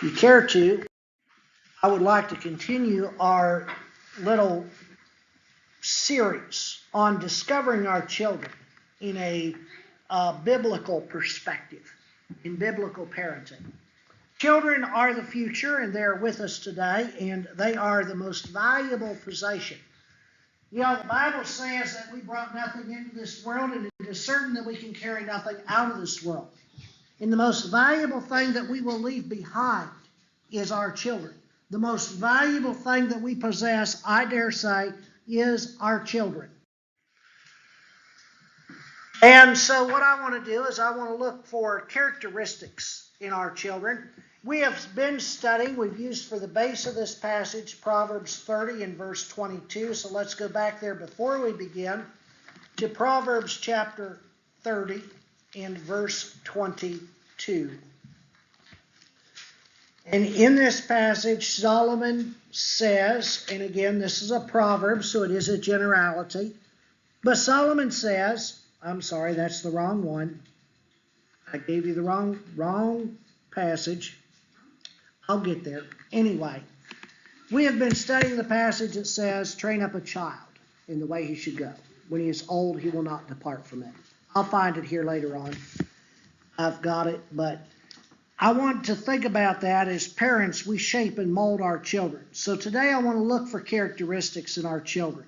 If you care to, I would like to continue our little series on discovering our children in a biblical perspective, in biblical parenting. Children are the future, and they're with us today, and they are the most valuable possession. You know, the Bible says that we brought nothing into this world, and it is certain that we can carry nothing out of this world. And the most valuable thing that we will leave behind is our children. The most valuable thing that we possess, I dare say, is our children. And so what I want to do is I want to look for characteristics in our children. We have been studying, we've used for the base of this passage, Proverbs 30 and verse 22. So let's go back there before we begin to Proverbs chapter 30 and verse 22. And in this passage, Solomon says, and again, this is a proverb, so it is a generality, but Solomon says, I'm sorry, that's the wrong one. I gave you the wrong passage. I'll get there. Anyway, we have been studying the passage that says, train up a child in the way he should go. When he is old, he will not depart from it. I'll find it here later on. I've got it, but I want to think about that. As parents, we shape and mold our children. So today I want to look for characteristics in our children.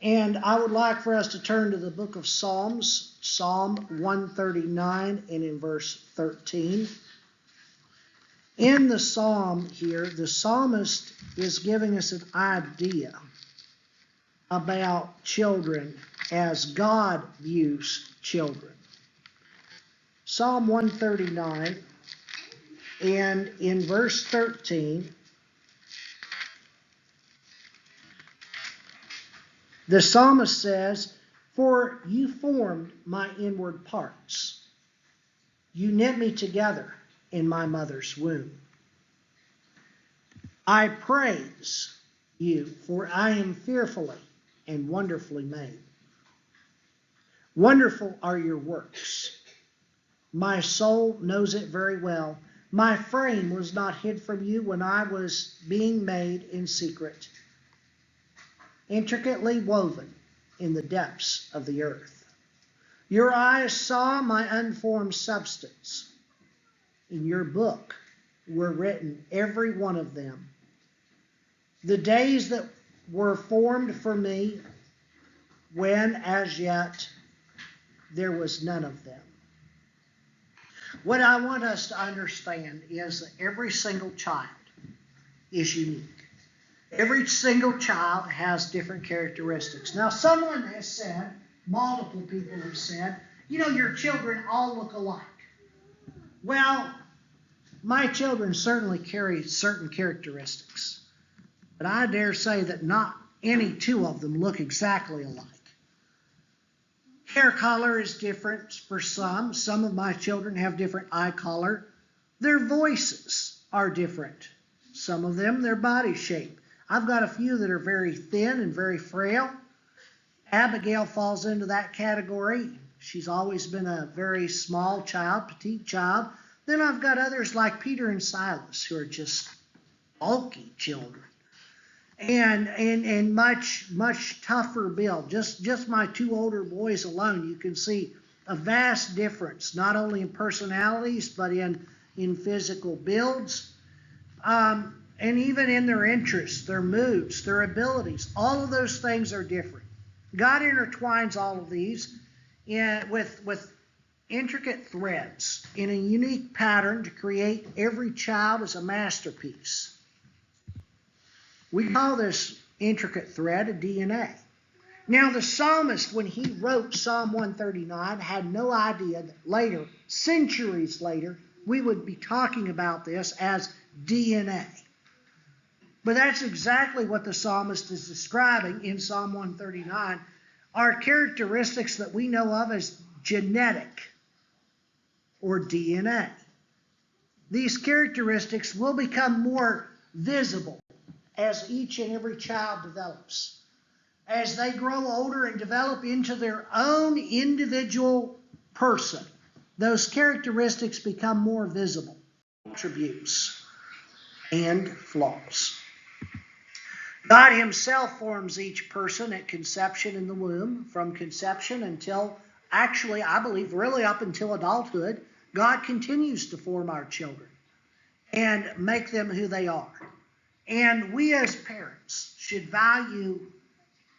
And I would like for us to turn to the book of Psalms, Psalm 139 and in verse 13. In the psalm here, the psalmist is giving us an idea about children as God views children. Psalm 139 and in verse 13, the psalmist says, "For you formed my inward parts. You knit me together in my mother's womb. I praise you, for I am fearfully and wonderfully made. Wonderful are your works. My soul knows it very well. My frame was not hid from you when I was being made in secret, intricately woven in the depths of the earth. Your eyes saw my unformed substance. In your book were written, every one of them, the days that were formed for me, when as yet there was none of them." What I want us to understand is that every single child is unique. Every single child has different characteristics. Now, someone has said, multiple people have said, you know, your children all look alike. Well, my children certainly carry certain characteristics, but I dare say that not any two of them look exactly alike. Hair color is different for some. Some of my children have different eye color. Their voices are different. Some of them, their body shape. I've got a few that are very thin and very frail. Abigail falls into that category. She's always been a very small child, petite child. Then I've got others like Peter and Silas who are just bulky children. And much tougher build. Just my two older boys alone, you can see a vast difference, not only in personalities, but in physical builds, and even in their interests, their moods, their abilities. All of those things are different. God intertwines all of these with intricate threads in a unique pattern to create every child as a masterpiece. We call this intricate thread a DNA. Now, the psalmist, when he wrote Psalm 139, had no idea that later, centuries later, we would be talking about this as DNA. But that's exactly what the psalmist is describing in Psalm 139, are characteristics that we know of as genetic or DNA. These characteristics will become more visible as each and every child develops. As they grow older and develop into their own individual person, those characteristics become more visible. Attributes. and flaws. God himself forms each person at conception in the womb. From conception until, actually, I believe, really up until adulthood, God continues to form our children and make them who they are. And we as parents should value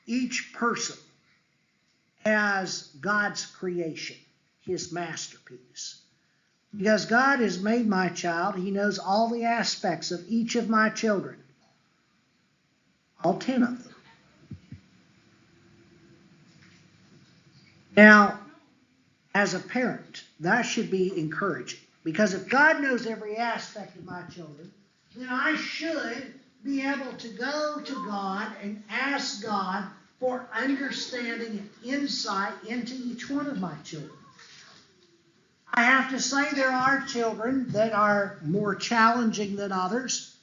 each person as God's creation, his masterpiece. Because God has made my child, he knows all the aspects of each of my children. All 10 of them. Now, as a parent, that should be encouraging. Because if God knows every aspect of my children, then I should be able to go to God and ask God for understanding and insight into each one of my children. I have to say there are children that are more challenging than others,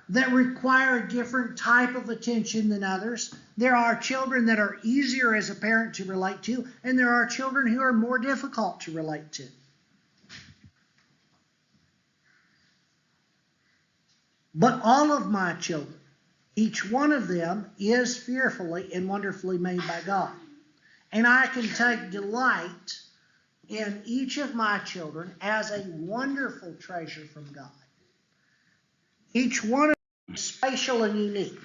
that require a different type of attention than others. There are children that are easier as a parent to relate to, and there are children who are more difficult to relate to. But all of my children, each one of them is fearfully and wonderfully made by God. And I can take delight in each of my children as a wonderful treasure from God. Each one of them is special and unique.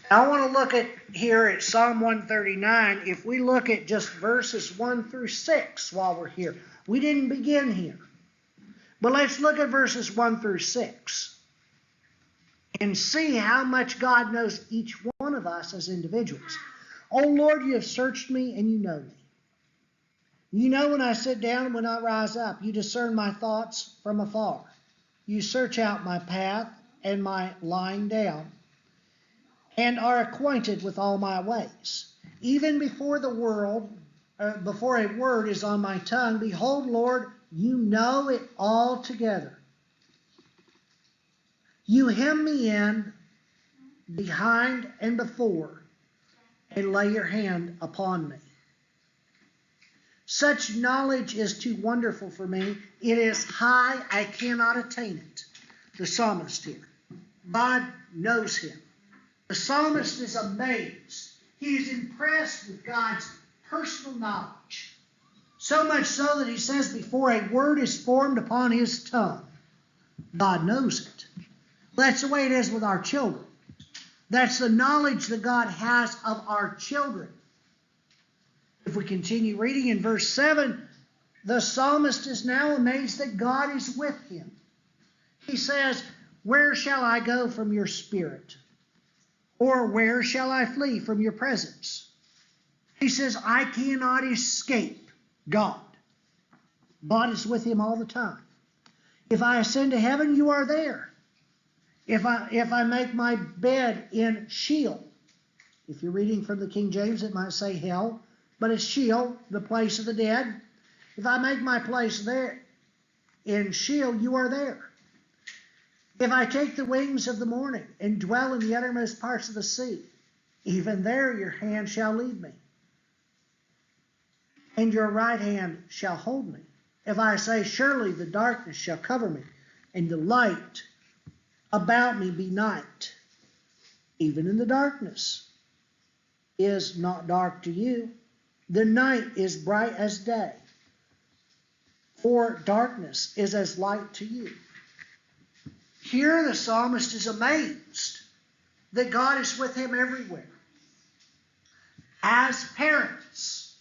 I want to look at here at Psalm 139. If we look at just verses 1 through 6 while we're here. We didn't begin here. But let's look at verses 1 through 6 and see how much God knows each one of us as individuals. Oh Lord, you have searched me and you know me. You know when I sit down and when I rise up. You discern my thoughts from afar. You search out my path and my lying down, and are acquainted with all my ways. Even before before a word is on my tongue, behold, Lord, you know it all together. You hem me in behind and before, and lay your hand upon me. Such knowledge is too wonderful for me. It is high, I cannot attain it. The psalmist here. God knows him. The psalmist is amazed. He is impressed with God's personal knowledge. So much so that he says before a word is formed upon his tongue, God knows it. That's the way it is with our children. That's the knowledge that God has of our children. If we continue reading in verse 7, the psalmist is now amazed that God is with him. He says, where shall I go from your spirit? Or where shall I flee from your presence? He says, I cannot escape God. God is with him all the time. If I ascend to heaven, you are there. If I make my bed in Sheol, if you're reading from the King James, it might say hell, but it's Sheol, the place of the dead. If I make my place there in Sheol, you are there. If I take the wings of the morning and dwell in the uttermost parts of the sea, even there your hand shall lead me, and your right hand shall hold me. If I say, surely the darkness shall cover me, and the light about me be night, even in the darkness is not dark to you. The night is bright as day, for darkness is as light to you. Here the psalmist is amazed that God is with him everywhere. As parents,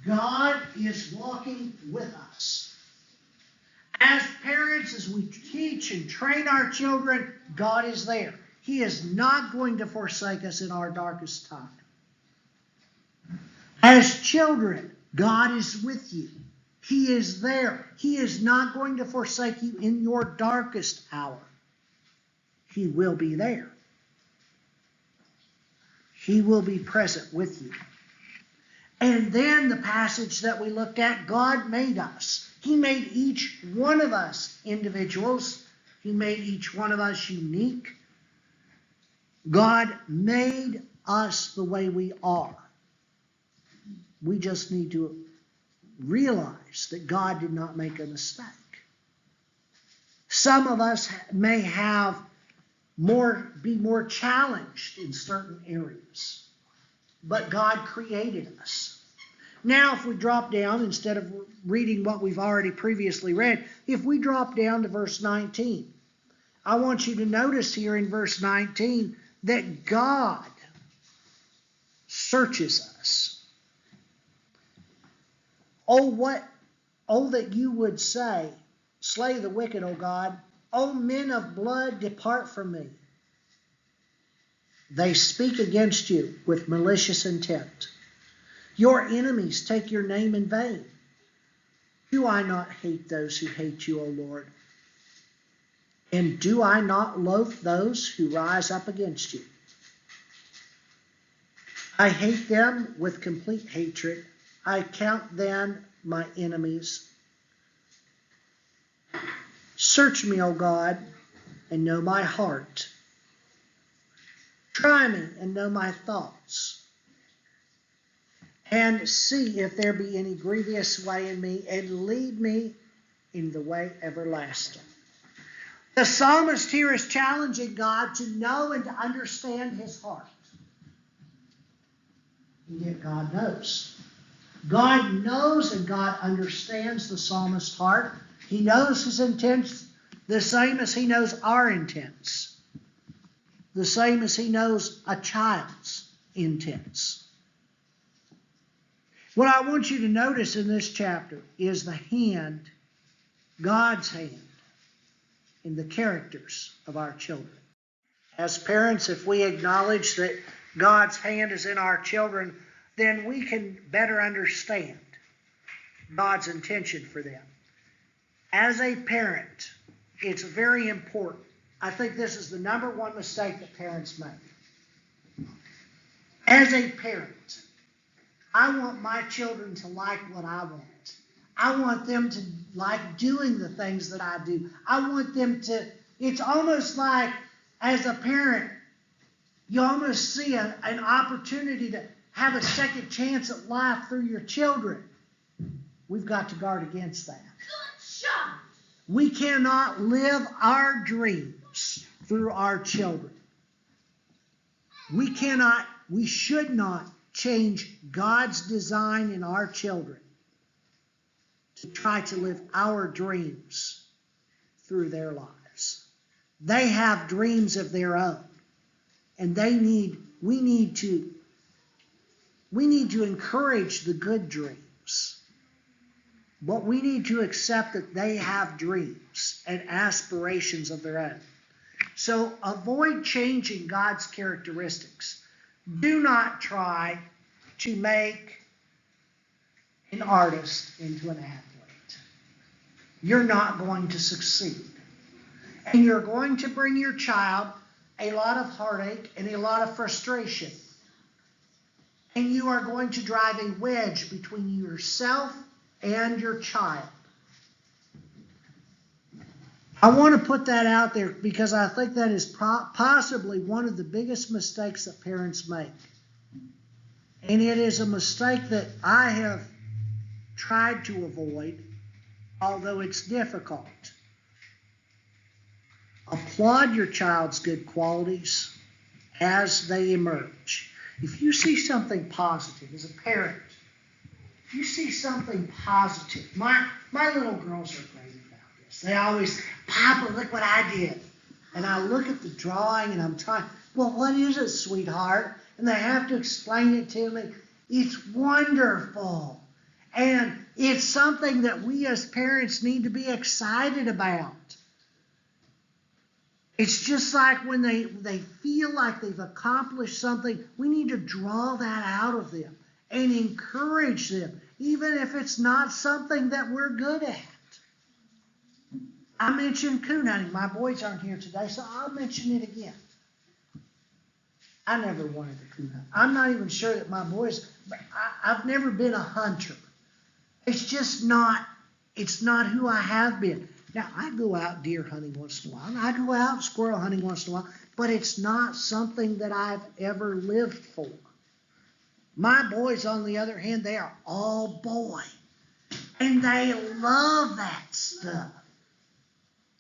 God is walking with us. As parents, as we teach and train our children, God is there. He is not going to forsake us in our darkest time. As children, God is with you. He is there. He is not going to forsake you in your darkest hour. He will be there. He will be present with you. And then the passage that we looked at, God made us. He made each one of us individuals. He made each one of us unique. God made us the way we are. We just need to realize that God did not make a mistake. Some of us may be more challenged in certain areas, but God created us. Now, if we drop down, instead of reading what we've already previously read, if we drop down to verse 19, I want you to notice here in verse 19 that God searches us. Oh, that you would say, slay the wicked, O God. O men of blood, depart from me. They speak against you with malicious intent. Your enemies take your name in vain. Do I not hate those who hate you, O Lord? And do I not loathe those who rise up against you? I hate them with complete hatred. I count them my enemies. Search me, O God, and know my heart. Try me and know my thoughts. And see if there be any grievous way in me, and lead me in the way everlasting. The psalmist here is challenging God to know and to understand his heart. And yet God knows. God knows and God understands the psalmist's heart. He knows his intents the same as he knows our intents. The same as he knows a child's intents. What I want you to notice in this chapter is the hand, God's hand, in the characters of our children. As parents, if we acknowledge that God's hand is in our children, then we can better understand God's intention for them. As a parent, it's very important. I think this is the number one mistake that parents make. As a parent, I want my children to like what I want. I want them to like doing the things that I do. I want them to, it's almost like, as a parent, you almost see an opportunity to have a second chance at life through your children. We've got to guard against that. Good shot. We cannot live our dreams through our children. We should not change God's design in our children to try to live our dreams through their lives. They have dreams of their own, and we need to encourage the good dreams. But we need to accept that they have dreams and aspirations of their own. So avoid changing God's characteristics. Do not try to make an artist into an athlete. You're not going to succeed. And you're going to bring your child a lot of heartache and a lot of frustration. And you are going to drive a wedge between yourself and your child. I want to put that out there because I think that is possibly one of the biggest mistakes that parents make. And it is a mistake that I have tried to avoid, although it's difficult. Applaud your child's good qualities as they emerge. If you see something positive as a parent, if you see something positive, my little girls are great about this. They always, Papa, look what I did. And I look at the drawing and I'm trying, well, what is it, sweetheart? And they have to explain it to me. It's wonderful. And it's something that we as parents need to be excited about. It's just like when they feel like they've accomplished something, we need to draw that out of them and encourage them, even if it's not something that we're good at. I mentioned coon hunting. My boys aren't here today, so I'll mention it again. I never wanted to coon hunt. I'm not even sure that my boys, I've never been a hunter. It's just not, it's not who I have been. Now, I go out deer hunting once in a while, and I go out squirrel hunting once in a while, but it's not something that I've ever lived for. My boys, on the other hand, they are all boy, and they love that stuff.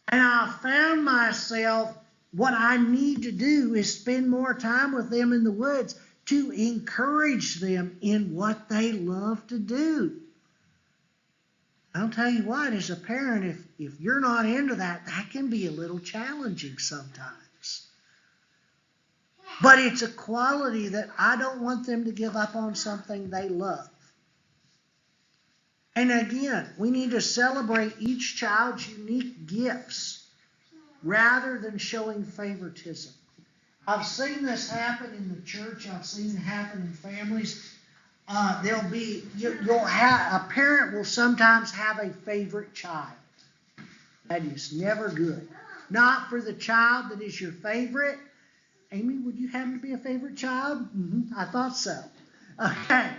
And I found myself, what I need to do is spend more time with them in the woods to encourage them in what they love to do. I'll tell you what, as a parent, if you're not into that, that can be a little challenging sometimes. But it's a quality that I don't want them to give up on something they love. And again, we need to celebrate each child's unique gifts rather than showing favoritism. I've seen this happen in the church. I've seen it happen in families. You'll have a parent will sometimes have a favorite child. That is never good. Not for the child that is your favorite. Amy, would you happen to be a favorite child? I thought so. Okay.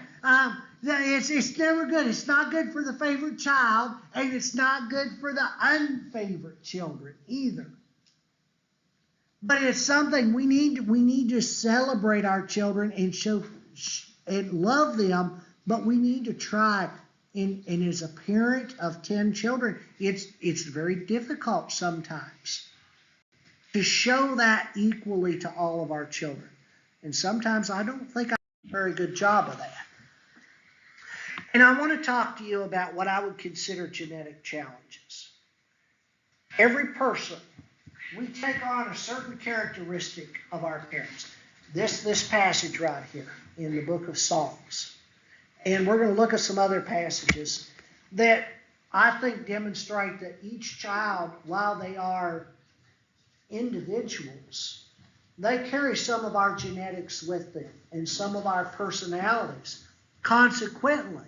It's never good. It's not good for the favorite child, and it's not good for the unfavorite children either. But it's something we need to celebrate our children and show and love them, but we need to try. And as a parent of 10 children, it's very difficult sometimes to show that equally to all of our children. And sometimes I don't think I do a very good job of that. And I want to talk to you about what I would consider genetic challenges. Every person, we take on a certain characteristic of our parents. This passage right here in the book of Psalms. And we're going to look at some other passages that I think demonstrate that each child, while they are individuals, they carry some of our genetics with them and some of our personalities. Consequently,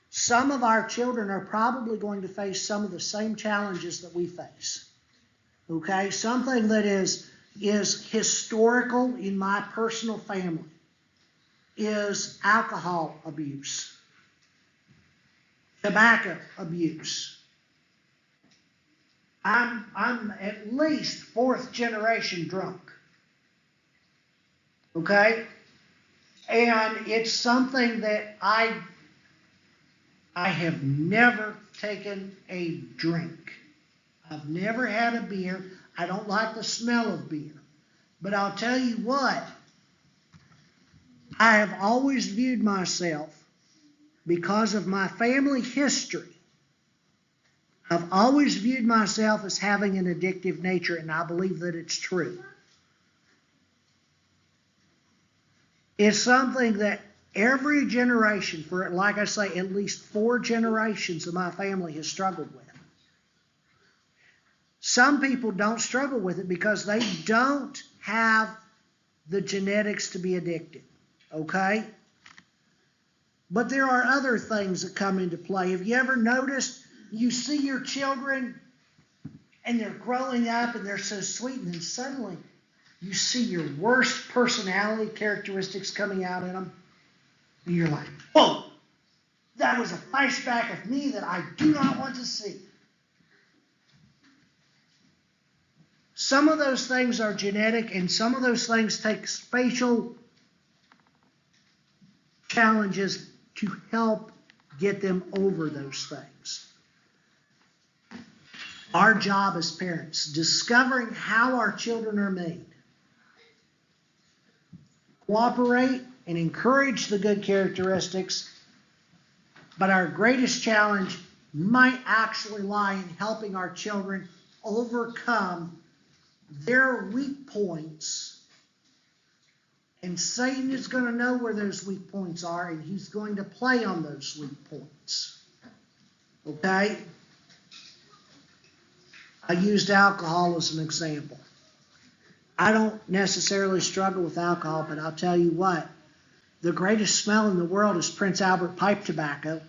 some of our children are probably going to face some of the same challenges that we face. Okay? Something that is historical in my personal family is alcohol abuse, tobacco abuse. I'm at least 4th generation drunk. Okay? And it's something that I have never taken a drink. I've never had a beer. I don't like the smell of beer. But I'll tell you what, I have always viewed myself, because of my family history, I've always viewed myself as having an addictive nature, and I believe that it's true. It's something that every generation, for like I say, at least 4 generations of my family has struggled with. Some people don't struggle with it because they don't have the genetics to be addicted, okay? But there are other things that come into play. Have you ever noticed you see your children and they're growing up and they're so sweet, and then suddenly you see your worst personality characteristics coming out in them, and you're like, whoa, that was a flashback of me that I do not want to see. Some of those things are genetic, and some of those things take spatial challenges to help get them over those things. Our job as parents, discovering how our children are made. Cooperate and encourage the good characteristics, but our greatest challenge might actually lie in helping our children overcome their weak points. And Satan is going to know where those weak points are, and he's going to play on those weak points. Okay? I used alcohol as an example. I don't necessarily struggle with alcohol, but I'll tell you what, the greatest smell in the world is Prince Albert pipe tobacco.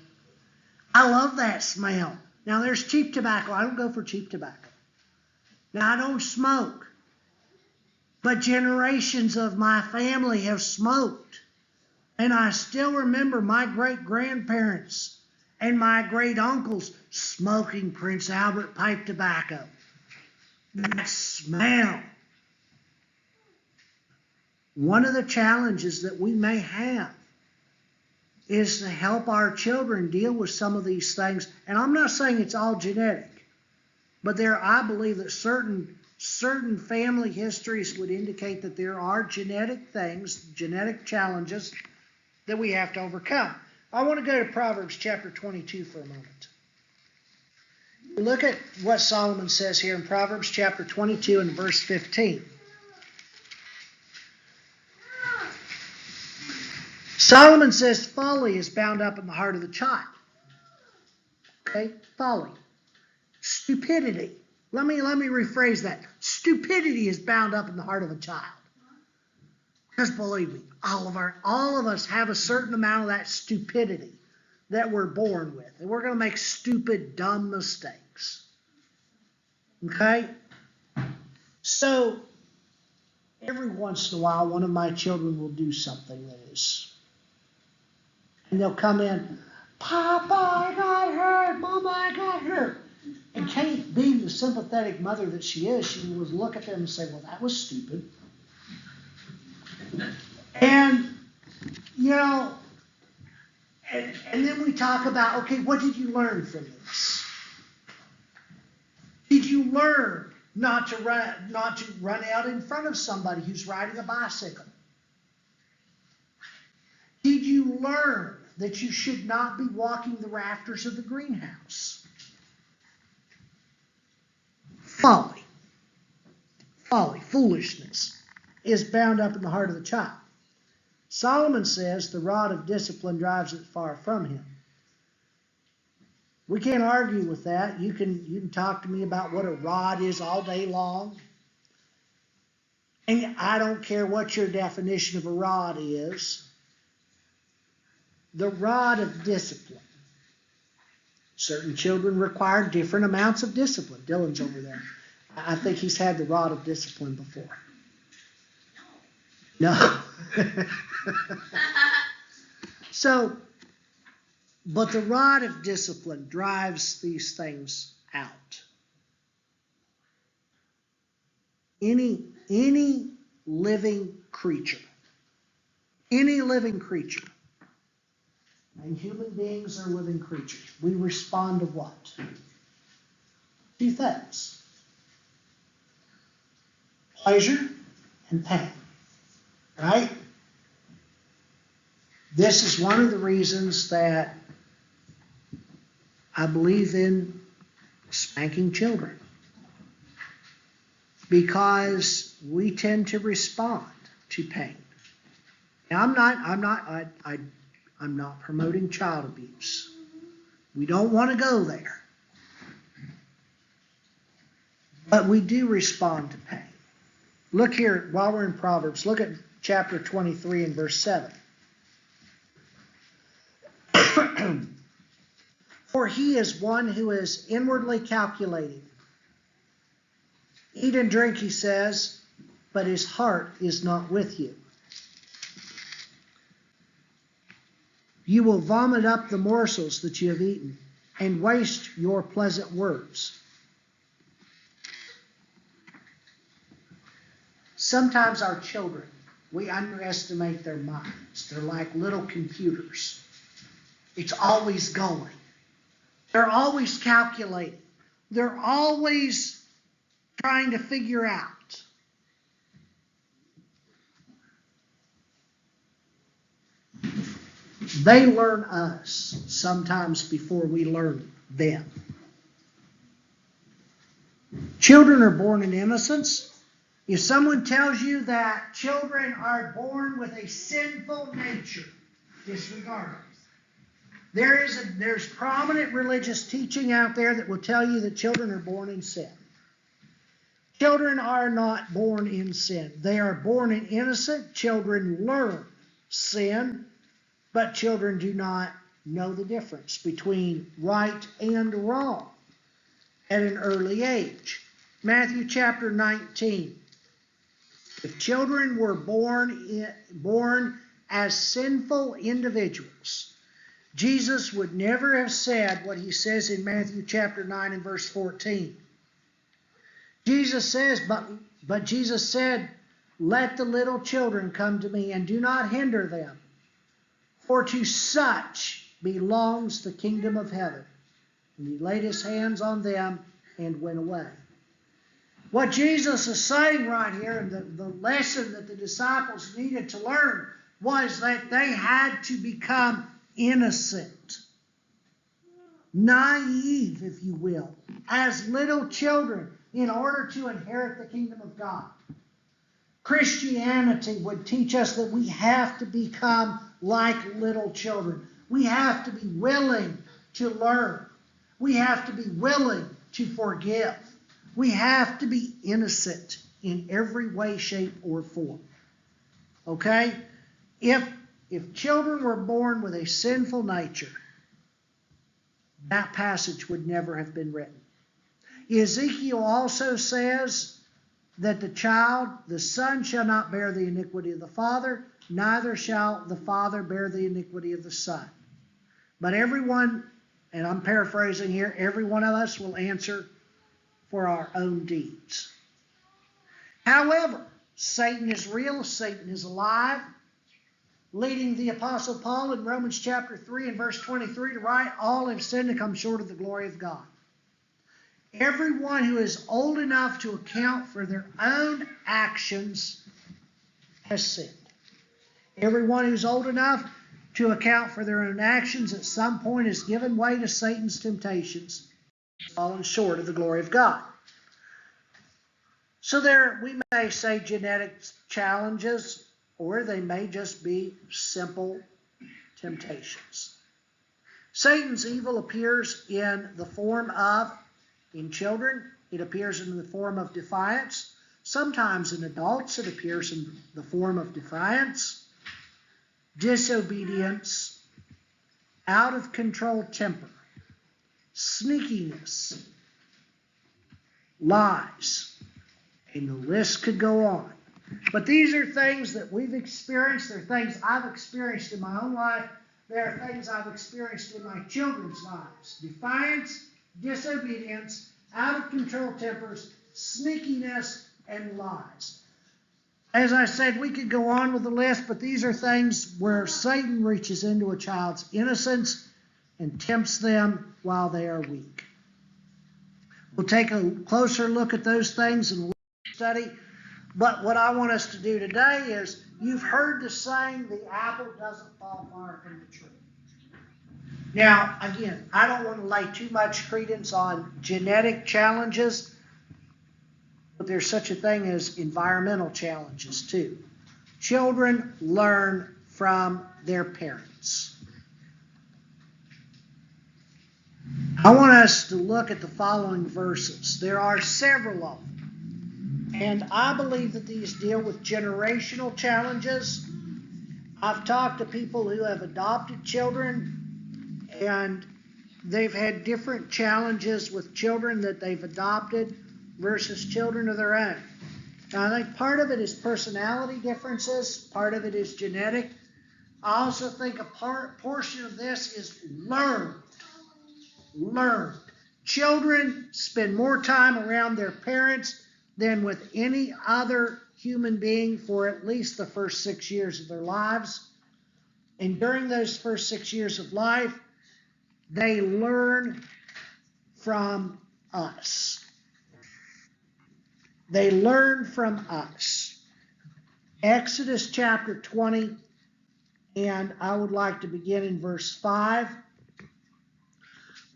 I love that smell. Now, there's cheap tobacco. I don't go for cheap tobacco. Now, I don't smoke, but generations of my family have smoked. And I still remember my great-grandparents and my great-uncles smoking Prince Albert pipe tobacco. That smell. One of the challenges that we may have is to help our children deal with some of these things. And I'm not saying it's all genetic. But I believe that certain family histories would indicate that there are genetic things, genetic challenges that we have to overcome. I want to go to Proverbs chapter 22 for a moment. Look at what Solomon says here in Proverbs chapter 22 and verse 15. Solomon says folly is bound up in the heart of the child. Okay, folly. Stupidity. Let me rephrase that. Stupidity is bound up in the heart of a child. Because believe me, all of us have a certain amount of that stupidity that we're born with. And we're going to make stupid, dumb mistakes. Okay? So, every once in a while, one of my children will do something that is. And they'll come in, Papa, I got hurt. Mama, I got hurt. And Kate, being the sympathetic mother that she is, she would look at them and say, well, that was stupid. And, you know, and then we talk about, okay, what did you learn from this? Did you learn not to run out in front of somebody who's riding a bicycle? Did you learn that you should not be walking the rafters of the greenhouse? Folly, foolishness is bound up in the heart of the child. Solomon says the rod of discipline drives it far from him. We can't argue with that. You can talk to me about what a rod is all day long. And I don't care what your definition of a rod is. The rod of discipline. Certain children require different amounts of discipline. Dylan's over there. I think he's had the rod of discipline before. No. So, but the rod of discipline drives these things out. Any living creature, and human beings are living creatures, we respond to what? Two things. Pleasure and pain. Right? This is one of the reasons that I believe in spanking children. Because we tend to respond to pain. Now, I'm not promoting child abuse. We don't want to go there. But we do respond to pain. Look here, while we're in Proverbs, look at chapter 23 and verse 7. For he is one who is inwardly calculating. Eat and drink, he says, but his heart is not with you. You will vomit up the morsels that you have eaten and waste your pleasant words. Sometimes our children, we underestimate their minds. They're like little computers. It's always going. They're always calculating. They're always trying to figure out. They learn us sometimes before we learn them. Children are born in innocence. If someone tells you that children are born with a sinful nature, disregard it. There's prominent religious teaching out there that will tell you that children are born in sin. Children are not born in sin. They are born in innocent. Children learn sin, but children do not know the difference between right and wrong at an early age. Matthew chapter 19. If children were born as sinful individuals, Jesus would never have said what he says in Matthew chapter 9 and verse 14. Jesus says, but Jesus said, let the little children come to me and do not hinder them, for to such belongs the kingdom of heaven. And he laid his hands on them and went away. What Jesus is saying right here, and the lesson that the disciples needed to learn, was that they had to become innocent, naive, if you will, as little children in order to inherit the kingdom of God. Christianity would teach us that we have to become like little children. We have to be willing to learn. We have to be willing to forgive. We have to be innocent in every way, shape, or form. Okay? If children were born with a sinful nature, that passage would never have been written. Ezekiel also says that the son shall not bear the iniquity of the father, neither shall the father bear the iniquity of the son. But everyone, and I'm paraphrasing here, every one of us will answer for our own deeds. However, Satan is real, Satan is alive, leading the Apostle Paul in Romans chapter 3 and verse 23 to write, all have sinned and come short of the glory of God. Everyone who is old enough to account for their own actions has sinned. Everyone who's old enough to account for their own actions at some point has given way to Satan's temptations, fallen short of the glory of God. So there, we may say genetic challenges, or they may just be simple temptations. Satan's evil appears in the form of, in children, it appears in the form of defiance. Sometimes in adults, it appears in the form of defiance, disobedience, out of control temper, sneakiness, lies, and the list could go on. But these are things that we've experienced. They're things I've experienced in my own life. They're things I've experienced in my children's lives. Defiance, disobedience, out of control tempers, sneakiness, and lies. As I said, we could go on with the list, but these are things where Satan reaches into a child's innocence and tempts them while they are weak. We'll take a closer look at those things in a study, but what I want us to do today is, you've heard the saying, the apple doesn't fall far from the tree. Now, again, I don't want to lay too much credence on genetic challenges, but there's such a thing as environmental challenges too. Children learn from their parents. I want us to look at the following verses. There are several of them, and I believe that these deal with generational challenges. I've talked to people who have adopted children, and they've had different challenges with children that they've adopted versus children of their own. Now, I think part of it is personality differences, part of it is genetic. I also think a portion of this is learned. Children spend more time around their parents than with any other human being for at least the first 6 years of their lives. And during those first 6 years of life, they learn from us. They learn from us. Exodus chapter 20, and I would like to begin in verse 5.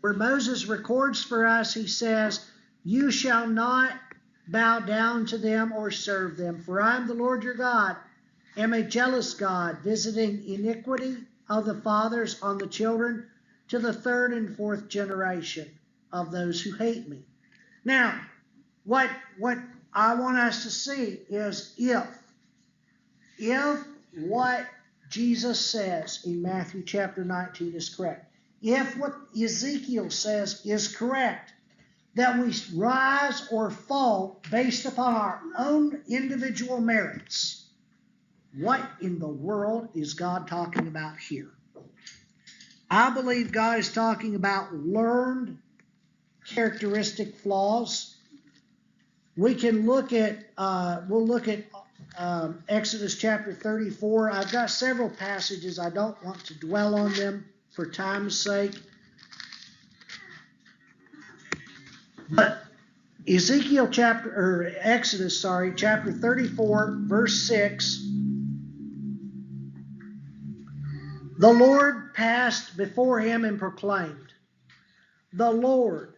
Where Moses records for us, he says, "You shall not bow down to them or serve them, for I am the Lord your God, am a jealous God, visiting iniquity of the fathers on the children to the third and fourth generation of those who hate me." Now, what I want us to see is if what Jesus says in Matthew chapter 19 is correct, if what Ezekiel says is correct, that we rise or fall based upon our own individual merits, what in the world is God talking about here? I believe God is talking about learned characteristic flaws. We can look at, we'll look at Exodus chapter 34. I've got several passages. I don't want to dwell on them for time's sake. But Exodus, chapter 34, verse 6. The Lord passed before him and proclaimed, the Lord,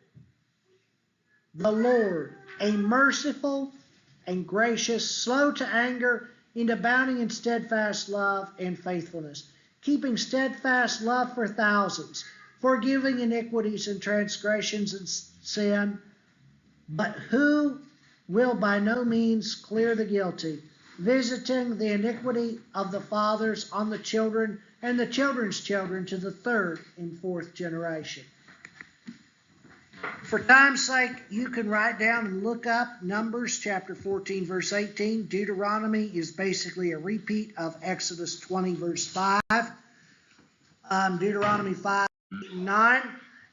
a merciful and gracious, slow to anger, and abounding in steadfast love and faithfulness, keeping steadfast love for thousands, forgiving iniquities and transgressions and sin, but who will by no means clear the guilty, visiting the iniquity of the fathers on the children and the children's children to the third and fourth generation. For time's sake, you can write down and look up Numbers chapter 14, verse 18. Deuteronomy is basically a repeat of Exodus 20, verse 5. Deuteronomy 5, 8, and 9.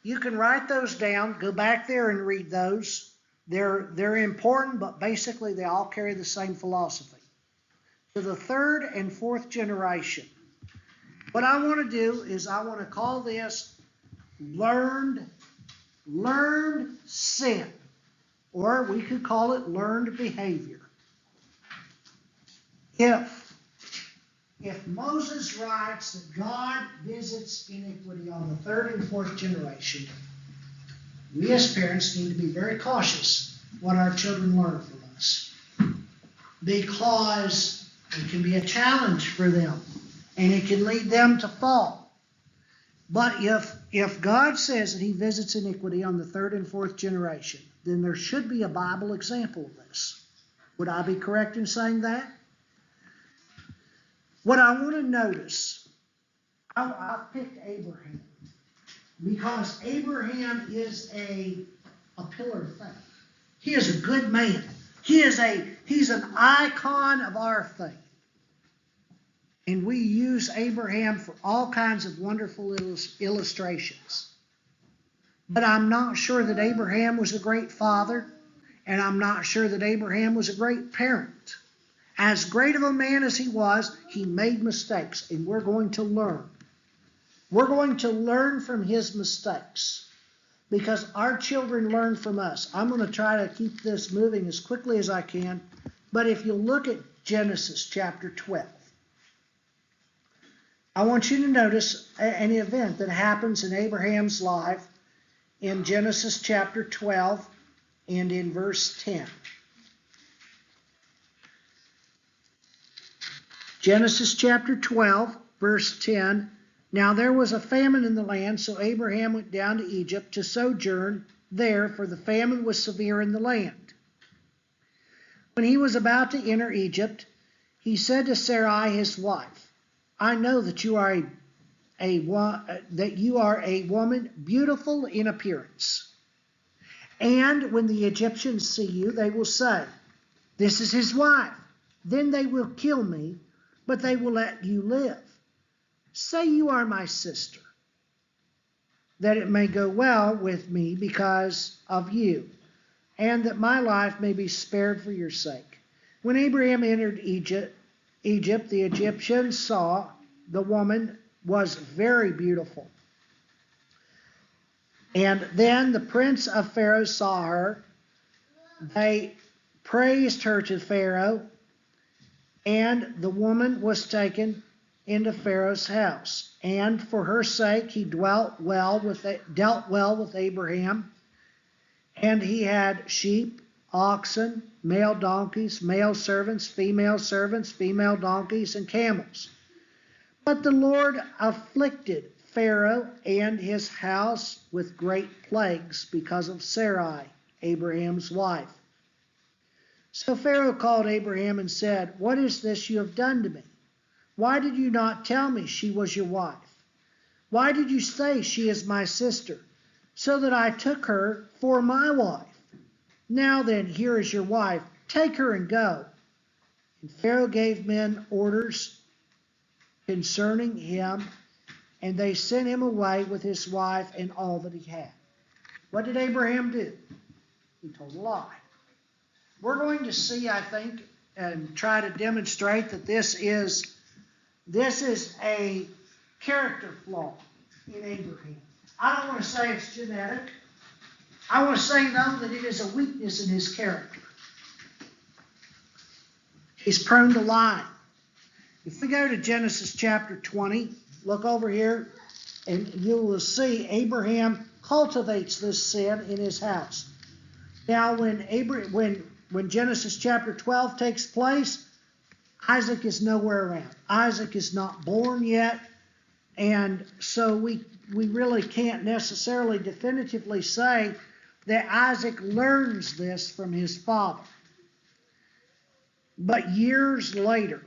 You can write those down. Go back there and read those. They're important, but basically they all carry the same philosophy. To the third and fourth generation. What I want to do is I want to call this learned sin, or we could call it learned behavior. If Moses writes that God visits iniquity on the third and fourth generation, we as parents need to be very cautious what our children learn from us, because it can be a challenge for them and it can lead them to fall. But if God says that he visits iniquity on the third and fourth generation, then there should be a Bible example of this. Would I be correct in saying that? What I want to notice, I picked Abraham because Abraham is a pillar of faith. He is a good man. He's an icon of our faith. And we use Abraham for all kinds of wonderful illustrations. But I'm not sure that Abraham was a great father, and I'm not sure that Abraham was a great parent. As great of a man as he was, he made mistakes, and we're going to learn. We're going to learn from his mistakes, because our children learn from us. I'm going to try to keep this moving as quickly as I can, but if you look at Genesis chapter 12, I want you to notice an event that happens in Abraham's life in Genesis chapter 12 and in verse 10. Genesis chapter 12, verse 10. Now there was a famine in the land, so Abraham went down to Egypt to sojourn there, for the famine was severe in the land. When he was about to enter Egypt, he said to Sarai his wife, I know that you are a woman beautiful in appearance. And when the Egyptians see you, they will say, this is his wife. Then they will kill me, but they will let you live. Say you are my sister, that it may go well with me because of you, and that my life may be spared for your sake. When Abraham entered Egypt, the Egyptians saw the woman was very beautiful. And then the prince of Pharaoh saw her. They praised her to Pharaoh, and the woman was taken into Pharaoh's house. And for her sake he dealt well with Abraham. And he had sheep, oxen, male donkeys, male servants, female donkeys, and camels. But the Lord afflicted Pharaoh and his house with great plagues because of Sarai, Abraham's wife. So Pharaoh called Abraham and said, what is this you have done to me? Why did you not tell me she was your wife? Why did you say she is my sister, so that I took her for my wife? Now then, here is your wife. Take her and go. And Pharaoh gave men orders concerning him, and they sent him away with his wife and all that he had. What did Abraham do? He told a lie. We're going to see, I think, and try to demonstrate that this is a character flaw in Abraham. I don't want to say it's genetic. I want to say, though, that it is a weakness in his character. He's prone to lie. If we go to Genesis chapter 20, look over here, and you will see Abraham cultivates this sin in his house. Now, when Genesis chapter 12 takes place, Isaac is nowhere around. Isaac is not born yet, and so we really can't necessarily definitively say that Isaac learns this from his father. But years later,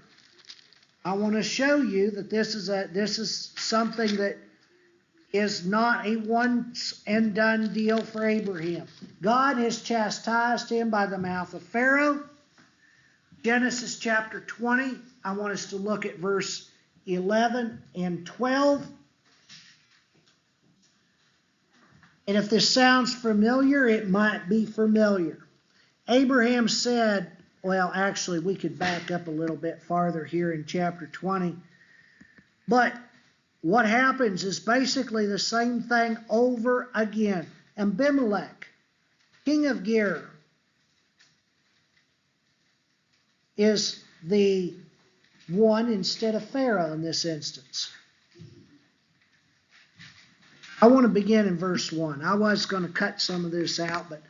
I want to show you that this is something that is not a once and done deal for Abraham. God has chastised him by the mouth of Pharaoh. Genesis chapter 20, I want us to look at verse 11 and 12. And if this sounds familiar, it might be familiar. Abraham said, well, actually, we could back up a little bit farther here in chapter 20. But what happens is basically the same thing over again. Abimelech, king of Gerar, is the one instead of Pharaoh in this instance. I want to begin in verse 1. I was going to cut some of this out, but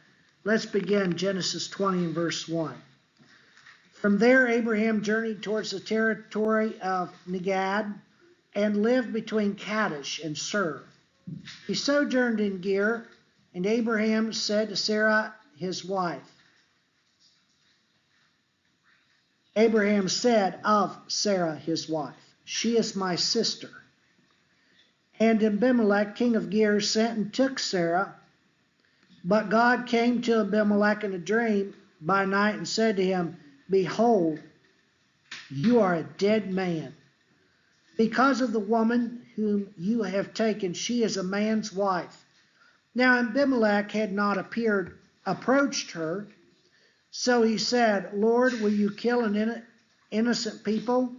let's begin Genesis 20 and verse 1. From there, Abraham journeyed towards the territory of Negad and lived between Kadesh and Shur. He sojourned in Gerar, and Abraham said to Sarah, his wife, Abraham said of Sarah, his wife, she is my sister. And Abimelech, king of Gerar, sent and took Sarah. But God came to Abimelech in a dream by night and said to him, behold, you are a dead man. Because of the woman whom you have taken, she is a man's wife. Now Abimelech had not approached her. So he said, Lord, will you kill an innocent people?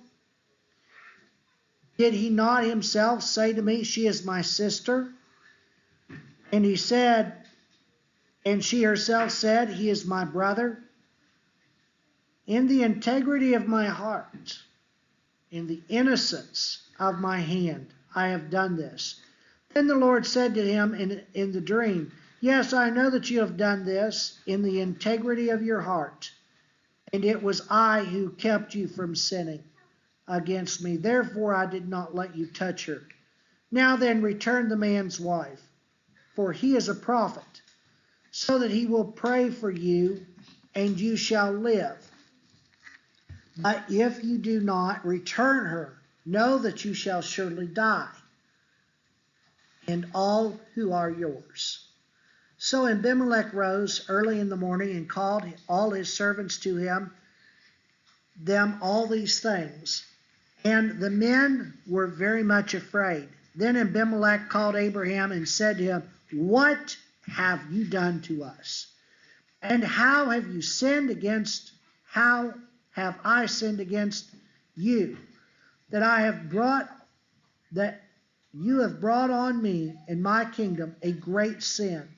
Did he not himself say to me, she is my sister? And he said, and she herself said, he is my brother. In the integrity of my heart, in the innocence of my hand, I have done this. Then the Lord said to him in the dream, yes, I know that you have done this in the integrity of your heart, and it was I who kept you from sinning against me. Therefore I did not let you touch her. Now then, return the man's wife, for he is a prophet, so that he will pray for you, and you shall live. But if you do not return her, know that you shall surely die, and all who are yours. So Abimelech rose early in the morning and called all his servants to them all these things. And the men were very much afraid. Then Abimelech called Abraham and said to him, what have you done to us? And how have I sinned against you, that you have brought on me and my kingdom a great sin?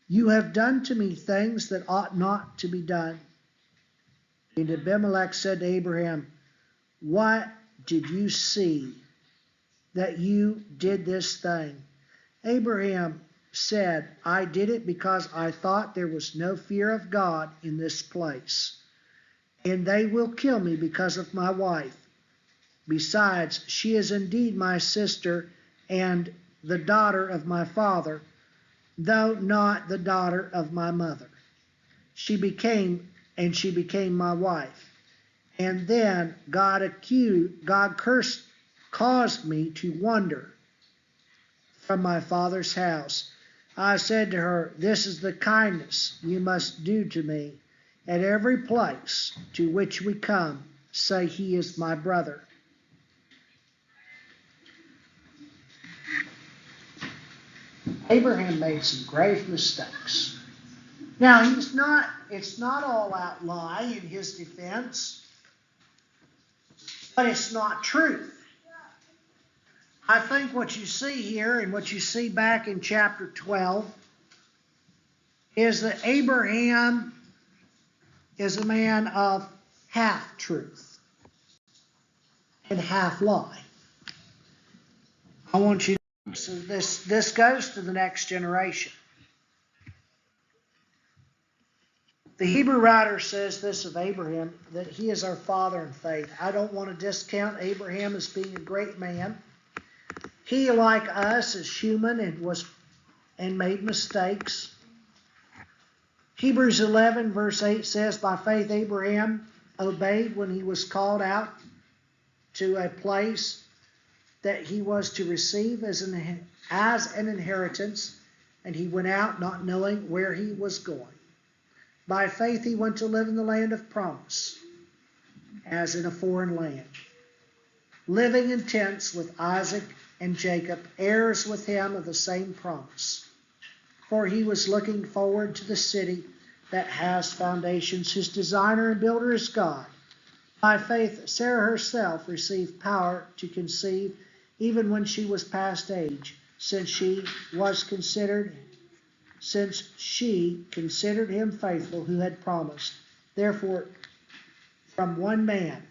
You have done to me things that ought not to be done. And Abimelech said to Abraham, what did you see that you did this thing? Abraham said, I did it because I thought there was no fear of God in this place, and they will kill me because of my wife. Besides, she is indeed my sister and the daughter of my father, though not the daughter of my mother. She became my wife. And then God caused me to wander from my father's house. I said to her, this is the kindness you must do to me. At every place to which we come, say he is my brother. Abraham made some grave mistakes. Now, it's not all out lie in his defense, but it's not truth. I think what you see here and what you see back in chapter 12 is that Abraham is a man of half truth and half lie. I want you to, so this goes to the next generation. The Hebrew writer says this of Abraham, that he is our father in faith. I don't want to discount Abraham as being a great man. He, like us, is human and made mistakes. Hebrews 11 verse 8 says, by faith Abraham obeyed when he was called out to a place that he was to receive as an inheritance, and he went out not knowing where he was going. By faith he went to live in the land of promise, as in a foreign land, living in tents with Isaac and Jacob, heirs with him of the same promise. For he was looking forward to the city that has foundations, whose designer and builder is God. By faith Sarah herself received power to conceive, even when she was past age, since she considered him faithful who had promised. Therefore, from one man,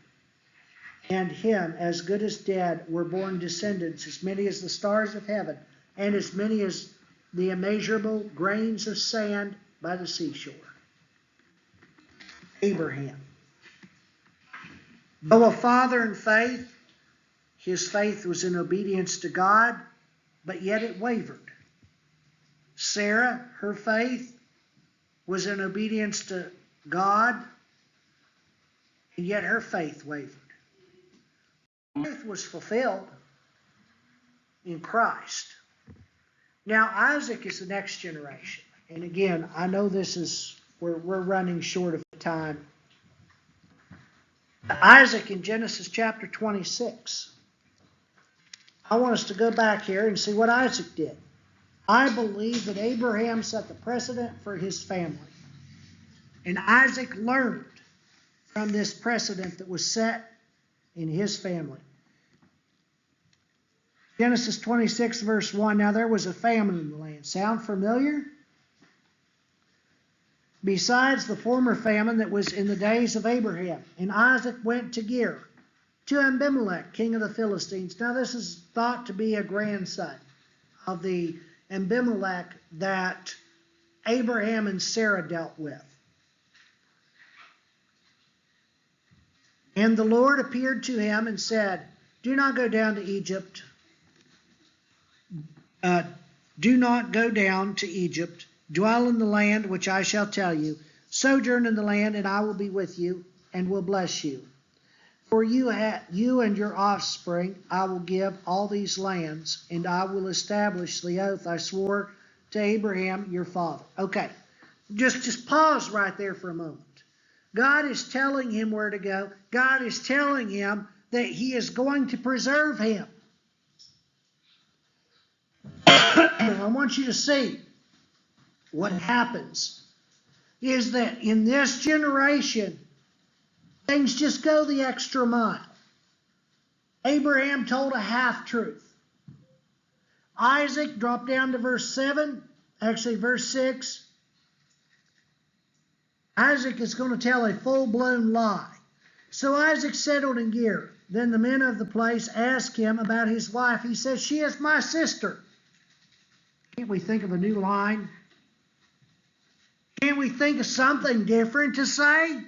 and him as good as dead, were born descendants, as many as the stars of heaven, and as many as the immeasurable grains of sand by the seashore. Abraham, though a father in faith, his faith was in obedience to God, but yet it wavered. Sarah, her faith was in obedience to God, and yet her faith wavered. Faith was fulfilled in Christ. Now, Isaac is the next generation. And again, I know we're running short of time. Isaac in Genesis chapter 26. I want us to go back here and see what Isaac did. I believe that Abraham set the precedent for his family. And Isaac learned from this precedent that was set in his family. Genesis 26 verse 1, now there was a famine in the land. Sound familiar? Besides the former famine that was in the days of Abraham. And Isaac went to Gerar, to Abimelech, king of the Philistines. Now this is thought to be a grandson of the Abimelech that Abraham and Sarah dealt with. And the Lord appeared to him and said, do not go down to Egypt. Do not go down to Egypt. Dwell in the land which I shall tell you. Sojourn in the land, and I will be with you, and will bless you. For you and your offspring I will give all these lands, and I will establish the oath I swore to Abraham your father. Okay, just pause right there for a moment. God is telling him where to go. God is telling him that he is going to preserve him. I want you to see what happens is that in this generation, things just go the extra mile. Abraham told a half-truth. Isaac, dropped down to verse 7, actually verse 6. Isaac is going to tell a full-blown lie. So Isaac settled in Gerar. Then the men of the place asked him about his wife. He says, she is my sister. Can't we think of a new line? Can't we think of something different to say?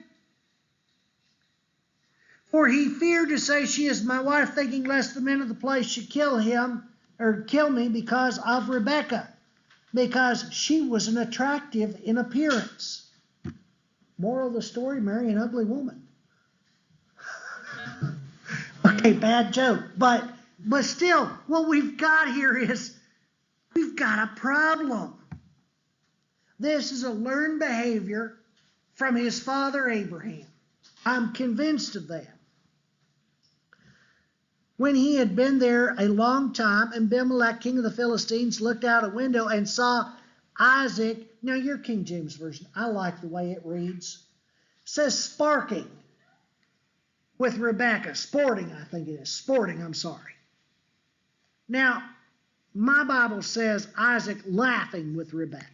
For he feared to say, she is my wife, thinking lest the men of the place should kill him or kill me because of Rebekah, because she was an attractive in appearance. Moral of the story, marry an ugly woman. Okay, bad joke. But still, what we've got here is we've got a problem. This is a learned behavior from his father Abraham. I'm convinced of that. When he had been there a long time, Abimelech, king of the Philistines, looked out a window and saw Isaac. Now, your King James Version, I like the way it reads. It says sparking with Rebekah. Sporting, I think it is. Sporting, I'm sorry. Now, my Bible says Isaac laughing with Rebekah.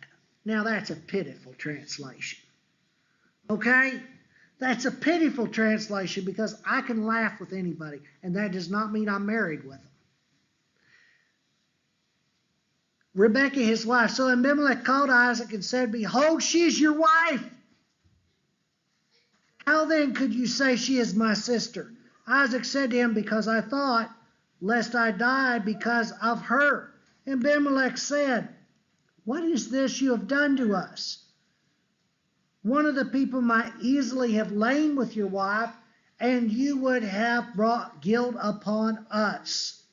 Now, that's a pitiful translation. Okay? That's a pitiful translation because I can laugh with anybody, and that does not mean I'm married with them. Rebekah, his wife. So Abimelech called Isaac and said, Behold, she is your wife. How then could you say she is my sister? Isaac said to him, Because I thought, lest I die because of her. And Abimelech said, What is this you have done to us? One of the people might easily have lain with your wife, and you would have brought guilt upon us.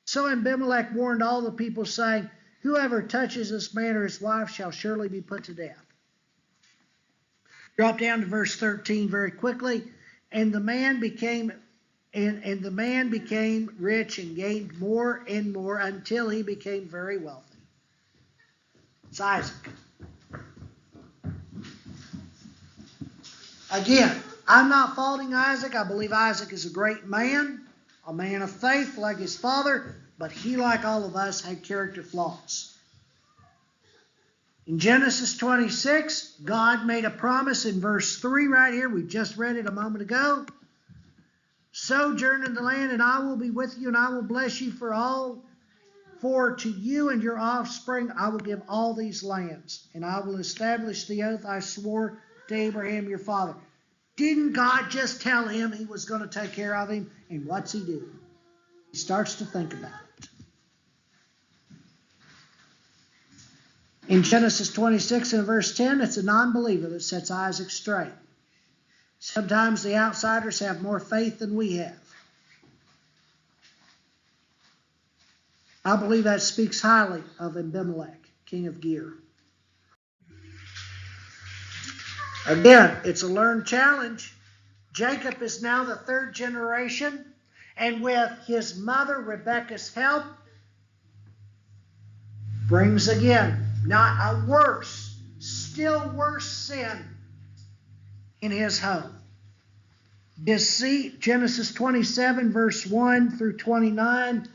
So Abimelech warned all the people, saying, Whoever touches this man or his wife shall surely be put to death. Drop down to verse 13 very quickly. And the man became rich and gained more and more until he became very wealthy. It's Isaac. Again, I'm not faulting Isaac. I believe Isaac is a great man, a man of faith like his father, but he, like all of us, had character flaws. In Genesis 26, God made a promise in verse 3 right here. We just read it a moment ago. Sojourn in the land, and I will be with you, and I will bless you for to you and your offspring I will give all these lands, and I will establish the oath I swore to Abraham your father. Didn't God just tell him he was going to take care of him? And what's he do? He starts to think about it. In Genesis 26 and verse 10, it's a non-believer that sets Isaac straight. Sometimes the outsiders have more faith than we have. I believe that speaks highly of Abimelech, king of Ger. Again, it's a learned challenge. Jacob is now the third generation, and with his mother Rebekah's help, brings again not a worse, still worse sin in his home. Deceit, Genesis 27, verse 1 through 29.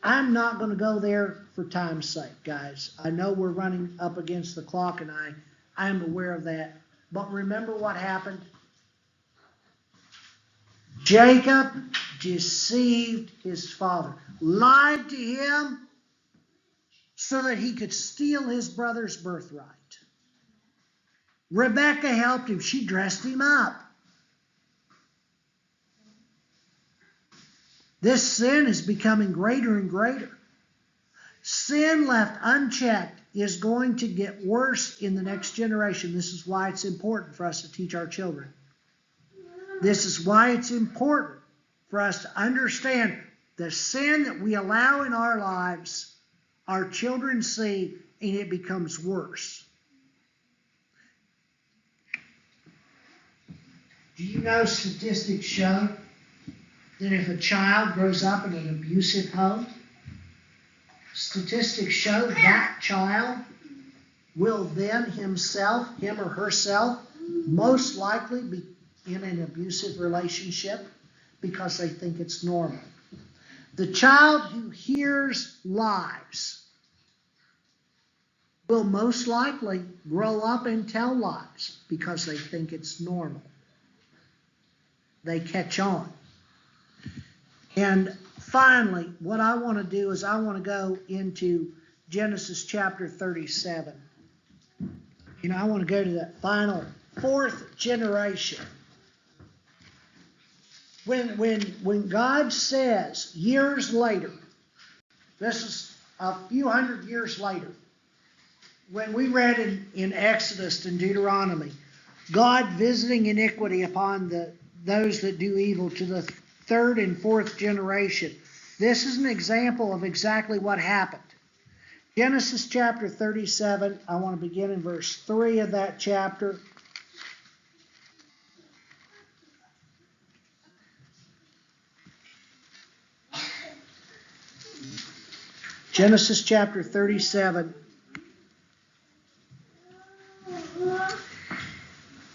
I'm not going to go there for time's sake, guys. I know we're running up against the clock, and I am aware of that. But remember what happened? Jacob deceived his father, lied to him so that he could steal his brother's birthright. Rebekah helped him. She dressed him up. This sin is becoming greater and greater. Sin left unchecked is going to get worse in the next generation. This is why it's important for us to teach our children. This is why it's important for us to understand the sin that we allow in our lives, our children see, and it becomes worse. Do you know statistics show that if a child grows up in an abusive home, statistics show that child will then him or herself, most likely be in an abusive relationship because they think it's normal. The child who hears lies will most likely grow up and tell lies because they think it's normal. They catch on. And finally, what I want to do is I want to go into Genesis chapter 37. I want to go to that final fourth generation. When God says years later, this is a few hundred years later, when we read in Exodus and Deuteronomy, God visiting iniquity upon those that do evil to the third and fourth generation. This is an example of exactly what happened. Genesis chapter 37, I want to begin in verse 3 of that chapter. Genesis chapter 37.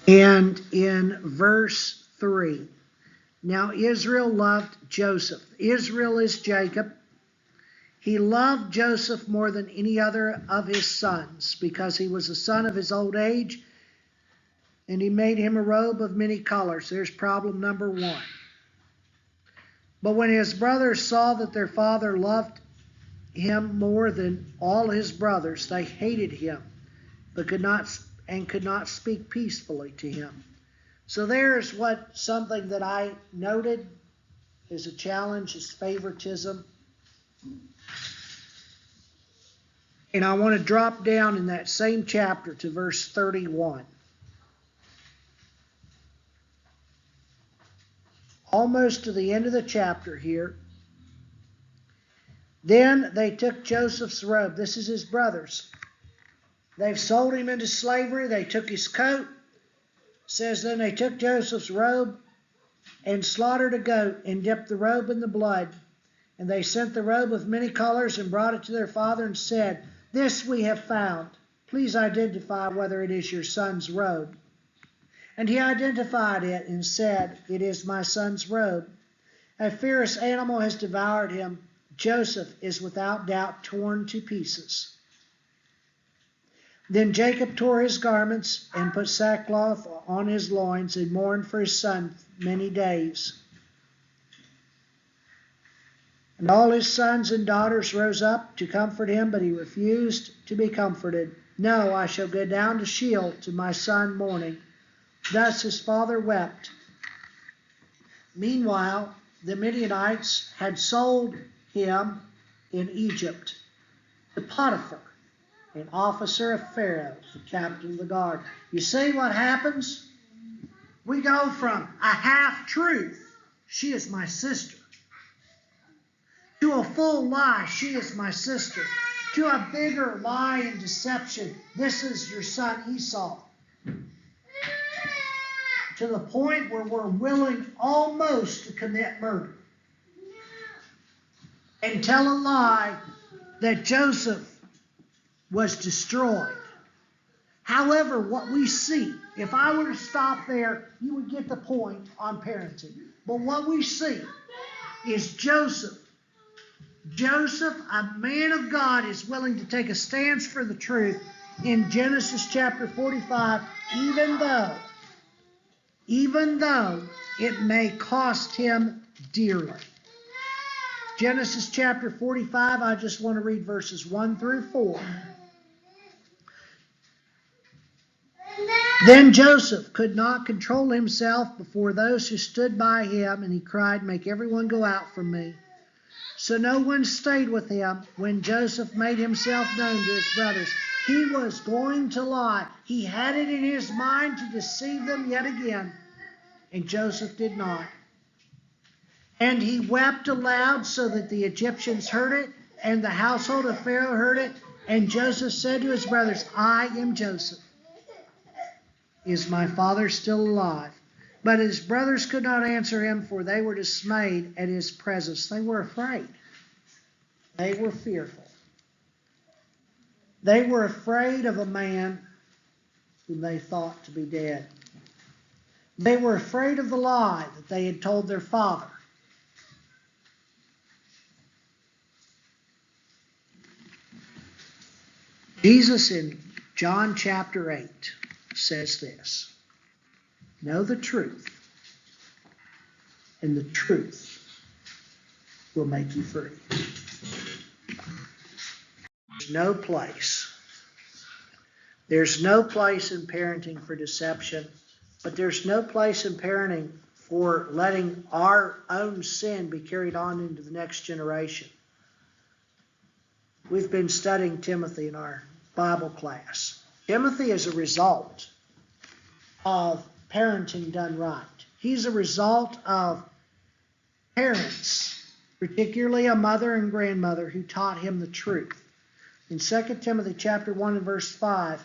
And in verse 3. Now Israel loved Joseph. Israel is Jacob. He loved Joseph more than any other of his sons, because he was a son of his old age, and he made him a robe of many colors. There's problem number one. But when his brothers saw that their father loved him more than all his brothers, they hated him, but could not speak peacefully to him. So there's something that I noted is a challenge, is favoritism. And I want to drop down in that same chapter to verse 31. Almost to the end of the chapter here. Then they took Joseph's robe. This is his brothers. They've sold him into slavery. They took his coat. It says then they took Joseph's robe and slaughtered a goat and dipped the robe in the blood. And they sent the robe of many colors and brought it to their father and said, "This we have found. Please identify whether it is your son's robe." And he identified it and said, "It is my son's robe. A fierce animal has devoured him. Joseph is without doubt torn to pieces." Then Jacob tore his garments and put sackcloth on his loins and mourned for his son many days. And all his sons and daughters rose up to comfort him, but he refused to be comforted. "No, I shall go down to Sheol to my son mourning." Thus his father wept. Meanwhile, the Midianites had sold him in Egypt to Potiphar, an officer of Pharaoh, the captain of the guard. You see what happens? We go from a half-truth, "She is my sister," to a full lie, "She is my sister," to a bigger lie and deception, "This is your son Esau," to the point where we're willing almost to commit murder and tell a lie that Joseph was destroyed. However, what we see, if I were to stop there, you would get the point on parenting. But what we see is Joseph, a man of God, is willing to take a stance for the truth in Genesis chapter 45, even though it may cost him dearly. Genesis chapter 45, I just want to read verses 1 through 4. Then Joseph could not control himself before those who stood by him, and he cried, "Make everyone go out from me." So no one stayed with him when Joseph made himself known to his brothers. He was going to lie. He had it in his mind to deceive them yet again, and Joseph did not. And he wept aloud so that the Egyptians heard it, and the household of Pharaoh heard it. And Joseph said to his brothers, "I am Joseph. Is my father still alive?" But his brothers could not answer him, for they were dismayed at his presence. They were afraid. They were fearful. They were afraid of a man whom they thought to be dead. They were afraid of the lie that they had told their father. Jesus in John chapter 8 says this, "Know the truth, and the truth will make you free." There's no place. There's no place in parenting for deception, but there's no place in parenting for letting our own sin be carried on into the next generation. We've been studying Timothy in our Bible class. Timothy is a result of parenting done right. He's a result of parents, particularly a mother and grandmother, who taught him the truth. In 2 Timothy chapter 1 and verse 5,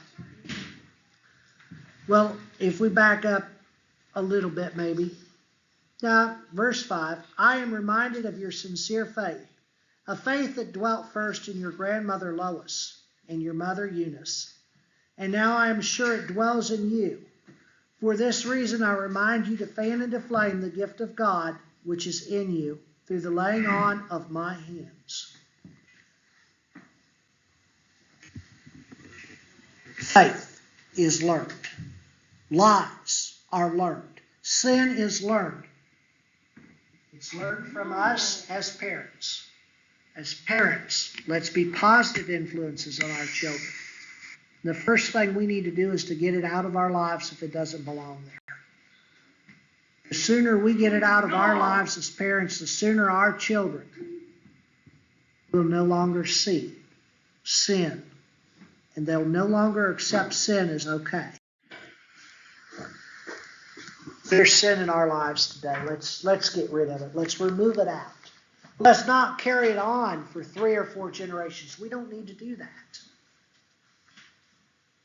well, if we back up a little bit maybe. Now, verse 5, "I am reminded of your sincere faith, a faith that dwelt first in your grandmother Lois and your mother Eunice. And now I am sure it dwells in you. For this reason I remind you to fan into flame the gift of God which is in you through the laying on of my hands." Faith is learned. Lies are learned. Sin is learned. It's learned from us as parents. As parents, let's be positive influences on our children. The first thing we need to do is to get it out of our lives if it doesn't belong there. The sooner we get it out of our lives as parents, the sooner our children will no longer see sin. And they'll no longer accept sin as okay. There's sin in our lives today. Let's get rid of it. Let's remove it out. Let's not carry it on for 3 or 4 generations. We don't need to do that.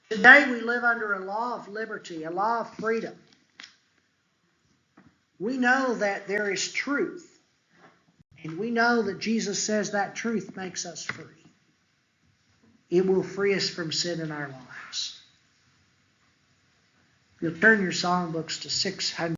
Today we live under a law of liberty, a law of freedom. We know that there is truth. And we know that Jesus says that truth makes us free. It will free us from sin in our lives. You'll turn your songbooks to 600.